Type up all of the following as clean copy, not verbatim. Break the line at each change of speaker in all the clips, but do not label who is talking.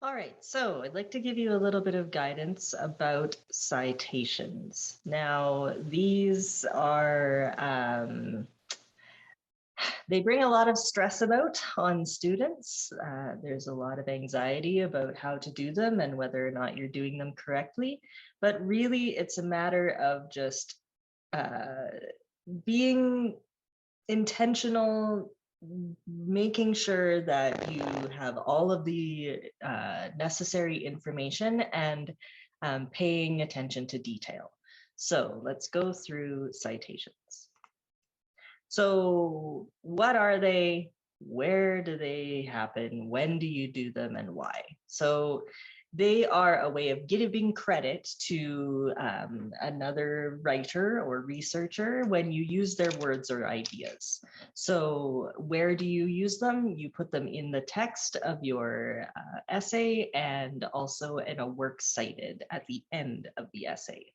All right, so I'd like to give you a little bit of guidance about citations. Now, these are, they bring a lot of stress about on students. There's a lot of anxiety about how to do them and whether or not you're doing them correctly. But really, it's a matter of just being intentional, making sure that you have all of the necessary information and paying attention to detail. So let's go through citations. So what are they? Where do they happen? When do you do them and why? So they are a way of giving credit to another writer or researcher when you use their words or ideas. So where do you use them? You put them in the text of your essay and also in a works cited at the end of the essay.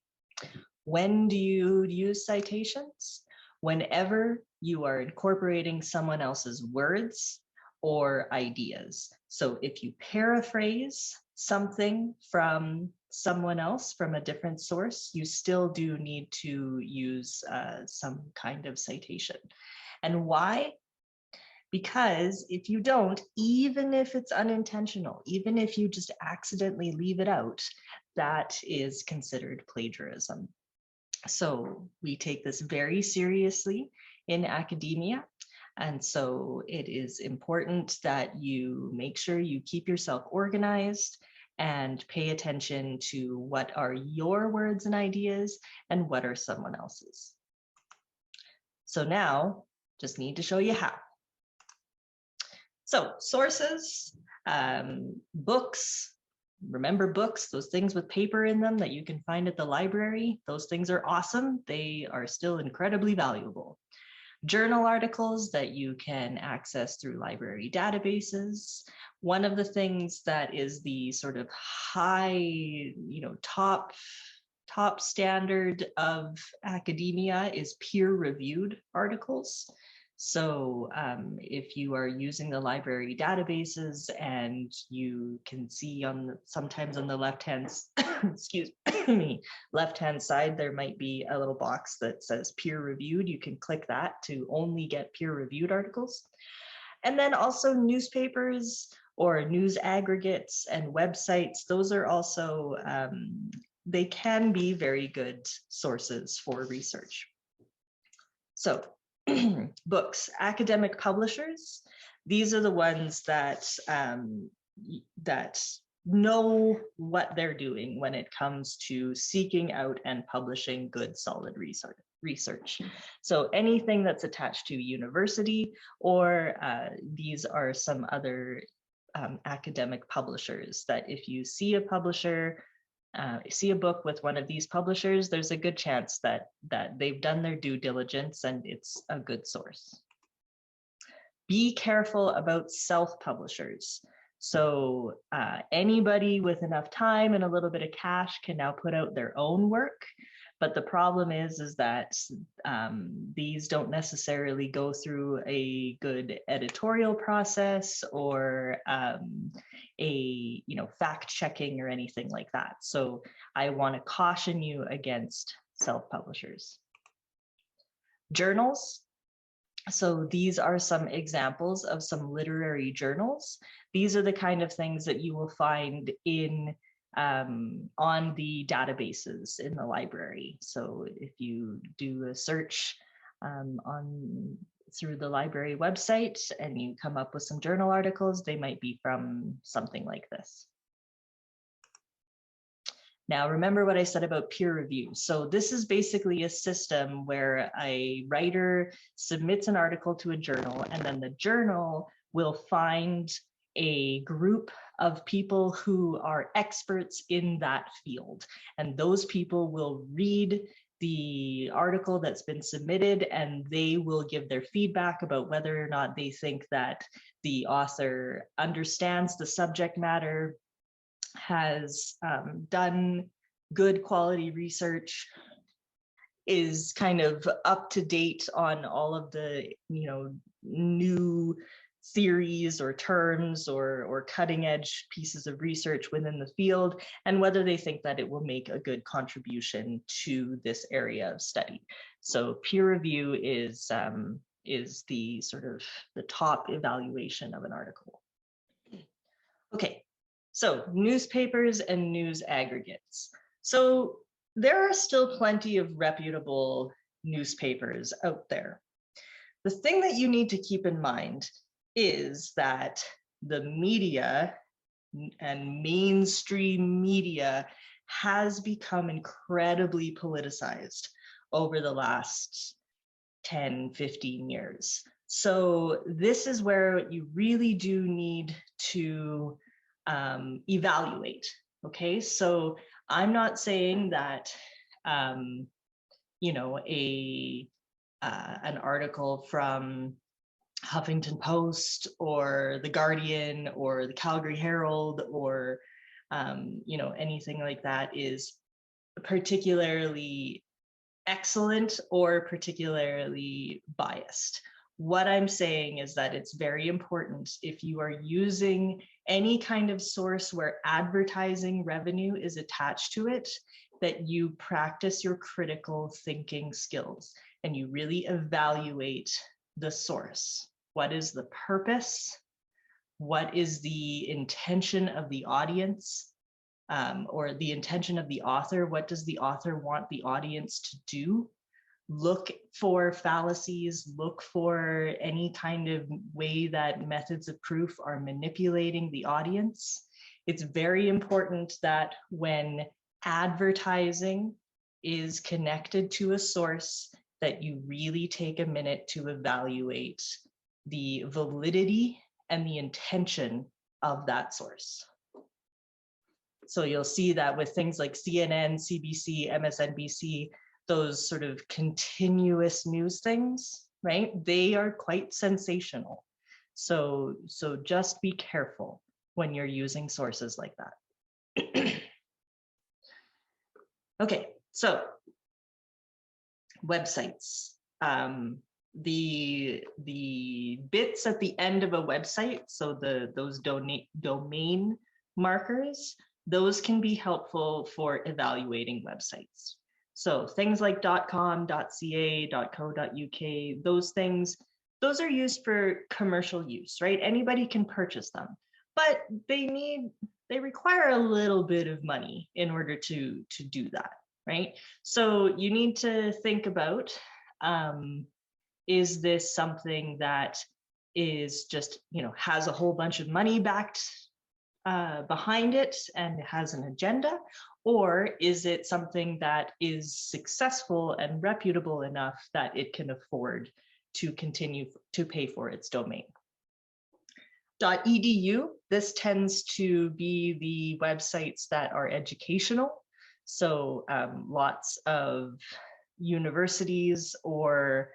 When do you use citations? Whenever you are incorporating someone else's words or ideas. So if you paraphrase something from someone else from a different source, you still do need to use some kind of citation. And why? Because if you don't, even if it's unintentional, even if you just accidentally leave it out, that is considered plagiarism. So we take this very seriously in academia. And so it is important that you make sure you keep yourself organized and pay attention to what are your words and ideas and what are someone else's. So now just need to show you how. So sources, books. Remember books, those things with paper in them that you can find at the library. Those things are awesome. They are still incredibly valuable. Journal articles that you can access through library databases. One of the things that is the sort of high, top standard of academia is peer-reviewed articles. So if you are using the library databases and you can see sometimes on the left-hand, excuse me, left-hand side, there might be a little box that says peer-reviewed. You can click that to only get peer-reviewed articles. And then also newspapers or news aggregates and websites. Those are also, they can be very good sources for research. So books, academic publishers, these are the ones that that know what they're doing when it comes to seeking out and publishing good, solid research. So anything that's attached to university, or these are some other academic publishers that if you see a publisher, see a book with one of these publishers, there's a good chance that they've done their due diligence and it's a good source. Be careful about self-publishers. So anybody with enough time and a little bit of cash can now put out their own work. But the problem is that these don't necessarily go through a good editorial process or a fact checking or anything like that. So I want to caution you against self-publishers. Journals. So these are some examples of some literary journals. These are the kind of things that you will find in on the databases in the library. So if you do a search through the library website and you come up with some journal articles, they might be from something like this. Now, remember what I said about peer review. So this is basically a system where a writer submits an article to a journal, and then the journal will find a group of people who are experts in that field. And those people will read the article that's been submitted, and they will give their feedback about whether or not they think that the author understands the subject matter, has done good quality research, is kind of up to date on all of the new theories or terms or cutting edge pieces of research within the field, and whether they think that it will make a good contribution to this area of study. So peer review is the sort of the top evaluation of an article. Okay, so newspapers and news aggregates. So there are still plenty of reputable newspapers out there. The thing that you need to keep in mind is that the media and mainstream media has become incredibly politicized over the last 10, 15 years. So this is where you really do need to evaluate. Okay, so I'm not saying that you know, an article from Huffington Post or The Guardian or the Calgary Herald or you know, anything like that is particularly excellent or particularly biased. What I'm saying is that it's very important, if you are using any kind of source where advertising revenue is attached to it, that you practice your critical thinking skills and you really evaluate the source. What is the purpose? What is the intention of the audience? Or the intention of the author? What does the author want the audience to do? Look for fallacies, look for any kind of way that methods of proof are manipulating the audience. It's very important that when advertising is connected to a source, that you really take a minute to evaluate the validity and the intention of that source. So you'll see that with things like CNN, CBC, MSNBC, those sort of continuous news things, right? They are quite sensational. So just be careful when you're using sources like that. Okay, so websites. The bits at the end of a website, so those domain markers, those can be helpful for evaluating websites. So things like .com, .ca, .co.uk, those things, those are used for commercial use, right? Anybody can purchase them, but they require a little bit of money in order to do that, right? So you need to think about, is this something that is just, you know, has a whole bunch of money backed behind it and has an agenda, or is it something that is successful and reputable enough that it can afford to continue to pay for its domain? .edu, this tends to be the websites that are educational. So lots of universities or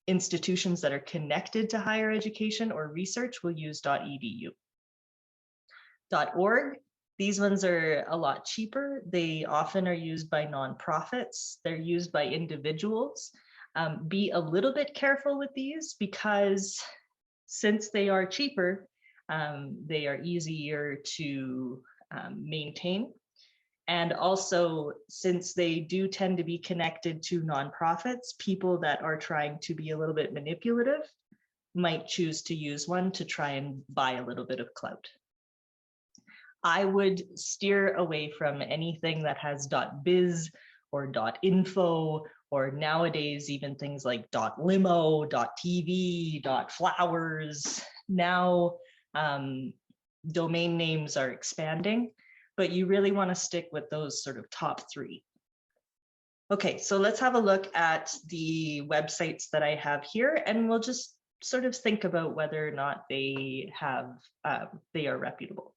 institutions that are connected to higher education or research will use .edu. .org, these ones are a lot cheaper. They often are used by nonprofits. They're used by individuals. Be a little bit careful with these because since they are cheaper, they are easier to maintain. And also, since they do tend to be connected to nonprofits, people that are trying to be a little bit manipulative might choose to use one to try and buy a little bit of clout. I would steer away from anything that has .biz or .info, or nowadays even things like .limo, .tv, .flowers. Now domain names are expanding, but you really want to stick with those sort of top three. Okay, so let's have a look at the websites that I have here, and we'll just sort of think about whether or not they are reputable.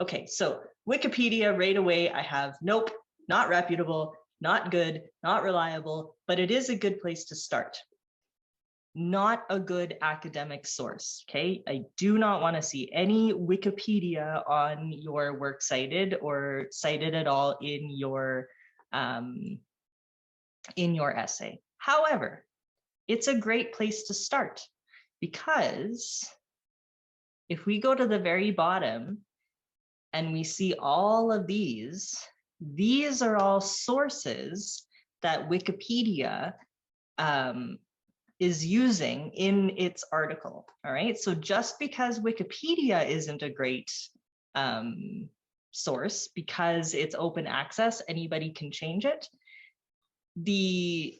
Okay, so Wikipedia right away, I have nope, not reputable, not good, not reliable, but it is a good place to start. Not a good academic source, okay? I do not want to see any Wikipedia on your works cited or cited at all in your essay. However, it's a great place to start Because if we go to the very bottom and we see all of these are all sources that Wikipedia is using in its article. All right, so just because Wikipedia isn't a great source because it's open access, anybody can change it, the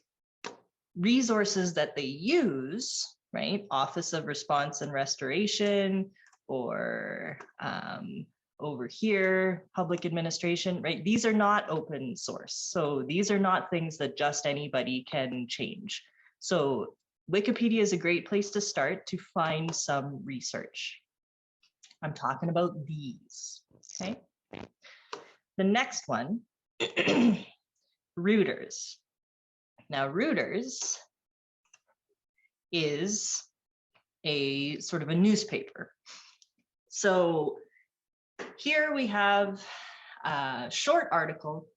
resources that they use, right, Office of Response and Restoration, or over here, public administration, right, these are not open source. So these are not things that just anybody can change. So Wikipedia is a great place to start to find some research. I'm talking about these, okay? The next one, Reuters. Now, Reuters is a sort of a newspaper. So here we have a short article.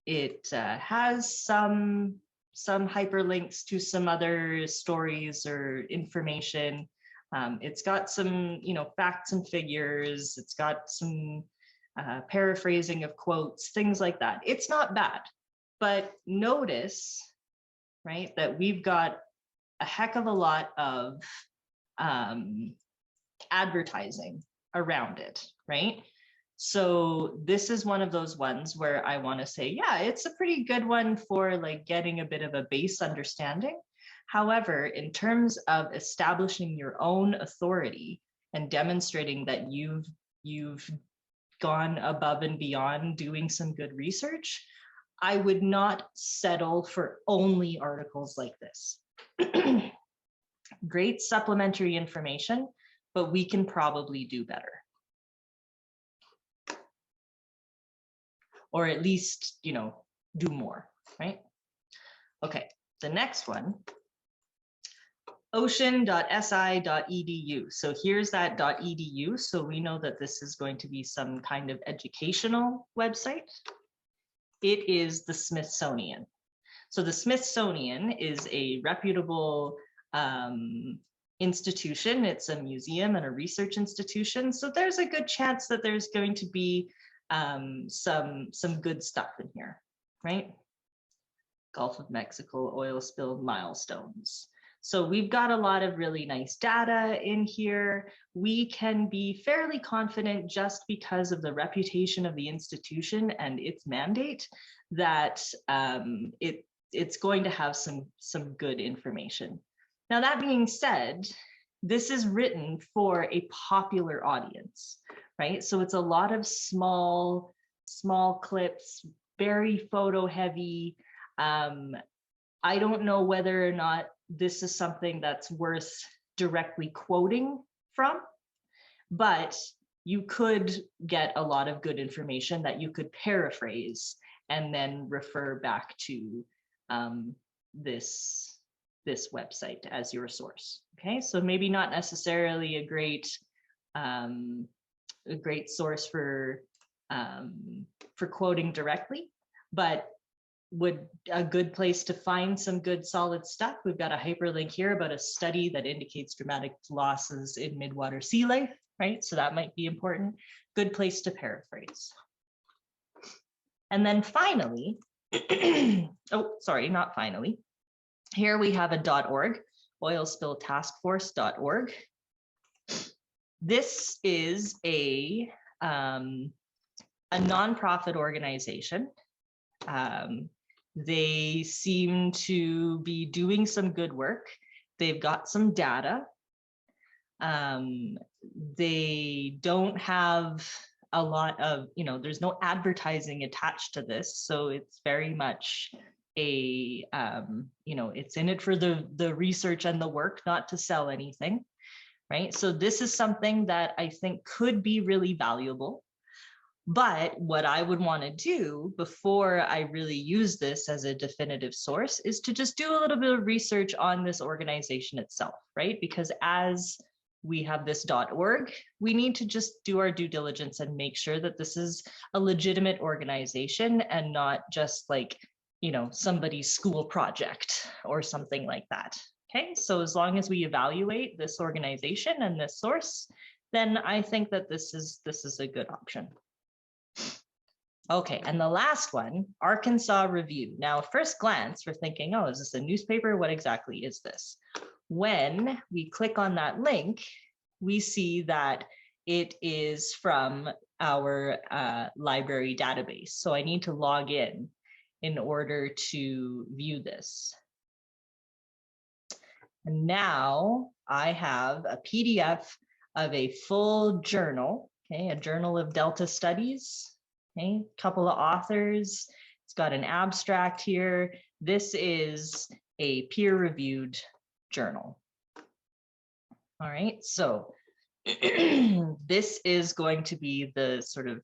It has some hyperlinks to some other stories or information. It's got some, facts and figures. It's got some paraphrasing of quotes, things like that. It's not bad, but notice, right, that we've got a heck of a lot of advertising around it, right? So this is one of those ones where I want to say, yeah, it's a pretty good one for like getting a bit of a base understanding. However, in terms of establishing your own authority and demonstrating that you've gone above and beyond doing some good research, I would not settle for only articles like this. Great supplementary information, but we can probably do better. Or at least, do more, right? Okay, the next one, ocean.si.edu. So here's that .edu. So we know that this is going to be some kind of educational website. It is the Smithsonian. So the Smithsonian is a reputable institution. It's a museum and a research institution. So there's a good chance that there's going to be some good stuff in here, right? Gulf of Mexico oil spill milestones. So we've got a lot of really nice data in here. We can be fairly confident just because of the reputation of the institution and its mandate that it's going to have some good information. Now, that being said, this is written for a popular audience, right? So it's a lot of small clips, very photo heavy. I don't know whether or not this is something that's worth directly quoting from, but you could get a lot of good information that you could paraphrase and then refer back to this website as your source. Okay, so maybe not necessarily a great source for quoting directly, but would a good place to find some good solid stuff. We've got a hyperlink here about a study that indicates dramatic losses in midwater sea life, right? So that might be important. Good place to paraphrase. And then finally, oh, sorry, not finally. Here we have a .org, oilspilltaskforce.org. This is a nonprofit organization. They seem to be doing some good work. They've got some data. They don't have a lot of, there's no advertising attached to this. So it's very much a, it's in it for the research and the work, not to sell anything, right? So this is something that I think could be really valuable. But what I would want to do before I really use this as a definitive source is to just do a little bit of research on this organization itself, right? Because as we have this .org, we need to just do our due diligence and make sure that this is a legitimate organization and not just like, somebody's school project or something like that. Okay, so as long as we evaluate this organization and this source, then I think that this is a good option. Okay, and the last one, Arkansas Review. Now, first glance, we're thinking, oh, is this a newspaper? What exactly is this? When we click on that link, we see that it is from our library database. So I need to log in order to view this. And now I have a PDF of a full journal, okay, a journal of Delta Studies, okay, a couple of authors. It's got an abstract here. This is a peer-reviewed journal. All right, so this is going to be the sort of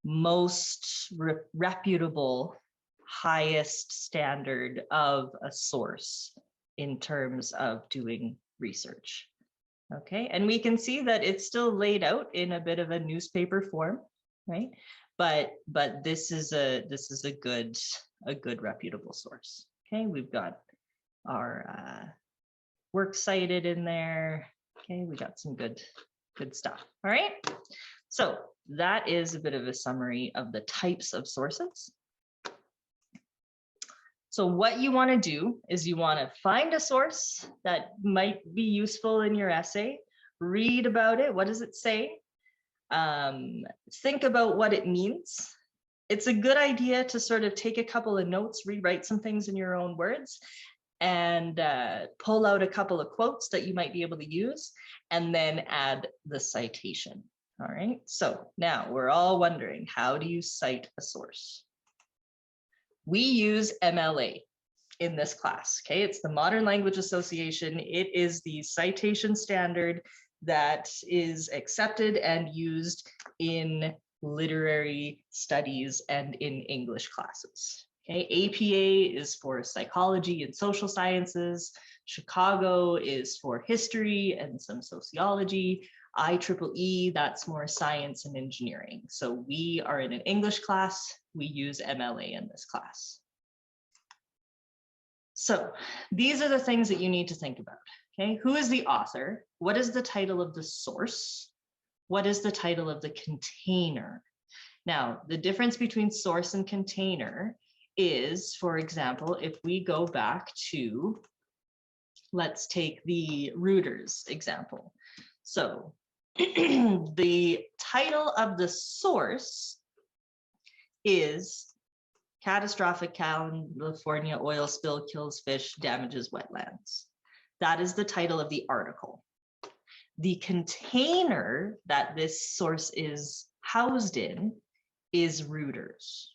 most reputable, highest standard of a source in terms of doing research. Okay, and we can see that it's still laid out in a bit of a newspaper form, right? But this is a good reputable source. Okay, we've got our works cited in there. Okay, we got some good stuff. All right, so that is a bit of a summary of the types of sources. So what you want to do is you want to find a source that might be useful in your essay, read about it. What does it say? Think about what it means. It's a good idea to sort of take a couple of notes, rewrite some things in your own words, and pull out a couple of quotes that you might be able to use, and then add the citation. All right, so now we're all wondering, how do you cite a source? We use MLA in this class, okay? It's the Modern Language Association. It is the citation standard that is accepted and used in literary studies and in English classes. Okay, APA is for psychology and social sciences. Chicago is for history and some sociology. IEEE, that's more science and engineering. So we are in an English class. We use MLA in this class. So these are the things that you need to think about. Okay, who is the author? What is the title of the source? What is the title of the container? Now, the difference between source and container is, for example, if we go back to, let's take the Reuters example. So the title of the source is Catastrophic California Oil Spill Kills Fish, Damages Wetlands. That is the title of the article. The container that this source is housed in is Reuters.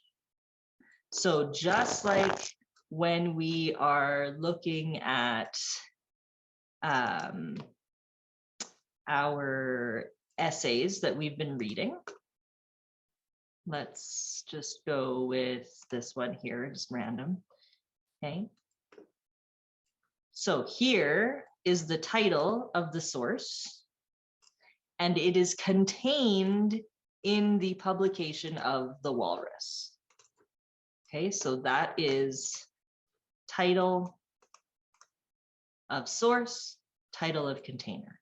So just like when we are looking at our essays that we've been reading, let's just go with this one here, just random, okay? So here is the title of the source, and it is contained in the publication of The Walrus. Okay, so that is title of source, title of container.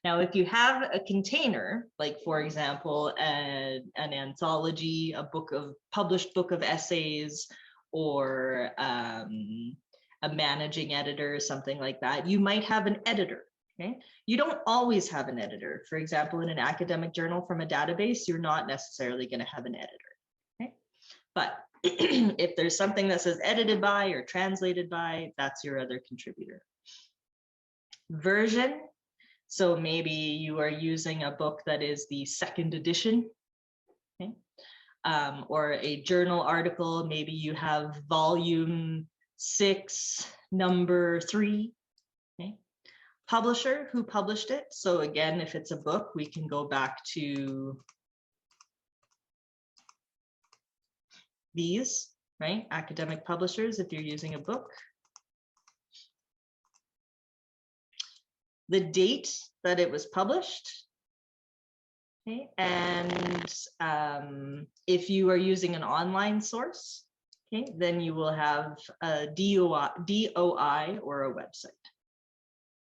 Now, if you have a container, like for example, an anthology, a published book of essays, or a managing editor, something like that, you might have an editor. Okay, you don't always have an editor. For example, in an academic journal from a database, you're not necessarily going to have an editor. Okay, but if there's something that says edited by or translated by, that's your other contributor. Version. So maybe you are using a book that is the second edition, okay? Or a journal article. Maybe you have volume 6, number 3. Okay? Publisher, who published it. So again, if it's a book, we can go back to these, right? Academic publishers, if you're using a book. The date that it was published. Okay, and if you are using an online source, okay, then you will have a DOI or a website.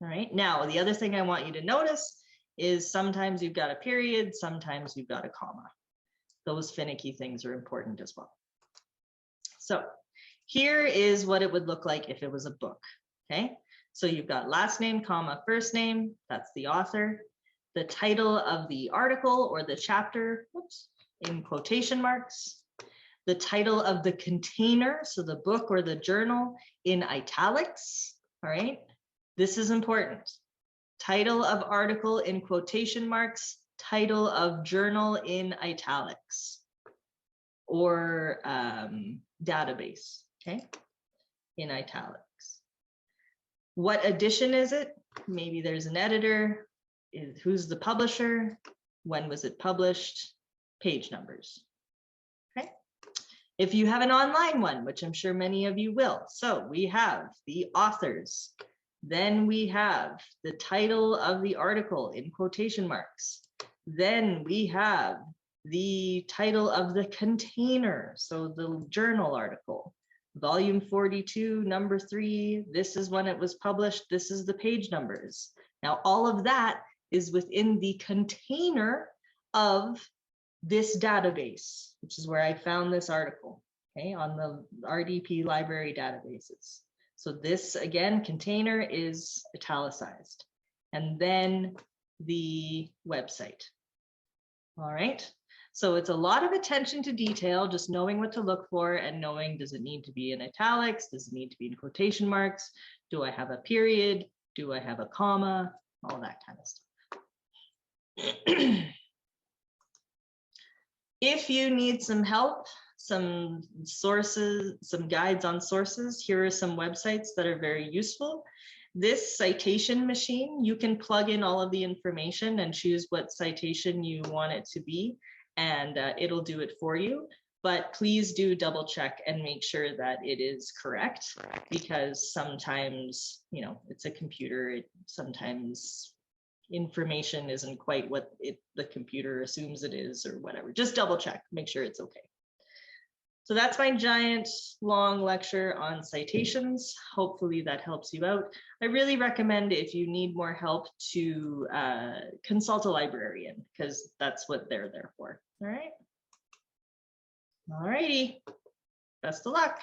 All right, now the other thing I want you to notice is sometimes you've got a period, sometimes you've got a comma. Those finicky things are important as well. So here is what it would look like if it was a book, okay? So you've got last name, comma, first name, that's the author, the title of the article or the chapter, whoops, in quotation marks, the title of the container, so the book or the journal in italics, all right? This is important. Title of article in quotation marks, title of journal in italics, or database, okay, in italics. What edition is it? Maybe there's an editor. Who's the publisher? When was it published? Page numbers. Okay. If you have an online one, which I'm sure many of you will, so we have the authors. Then we have the title of the article in quotation marks. Then we have the title of the container, so the journal article. Volume 42, number 3, this is when it was published, this is the page numbers. Now, all of that is within the container of this database, which is where I found this article, okay, on the RDP library databases. So this, again, container is italicized. And then the website. All right. So it's a lot of attention to detail, just knowing what to look for and knowing, does it need to be in italics? Does it need to be in quotation marks? Do I have a period? Do I have a comma? All that kind of stuff. If you need some help, some sources, some guides on sources, here are some websites that are very useful. This citation machine, you can plug in all of the information and choose what citation you want it to be, and it'll do it for you. But please do double check and make sure that it is correct, because sometimes, you know, it's a computer, sometimes information isn't quite what the computer assumes it is or whatever. Just double check, make sure it's okay. So that's my giant long lecture on citations. Hopefully that helps you out. I really recommend, if you need more help, to consult a librarian, because that's what they're there for. All right. All righty. Best of luck.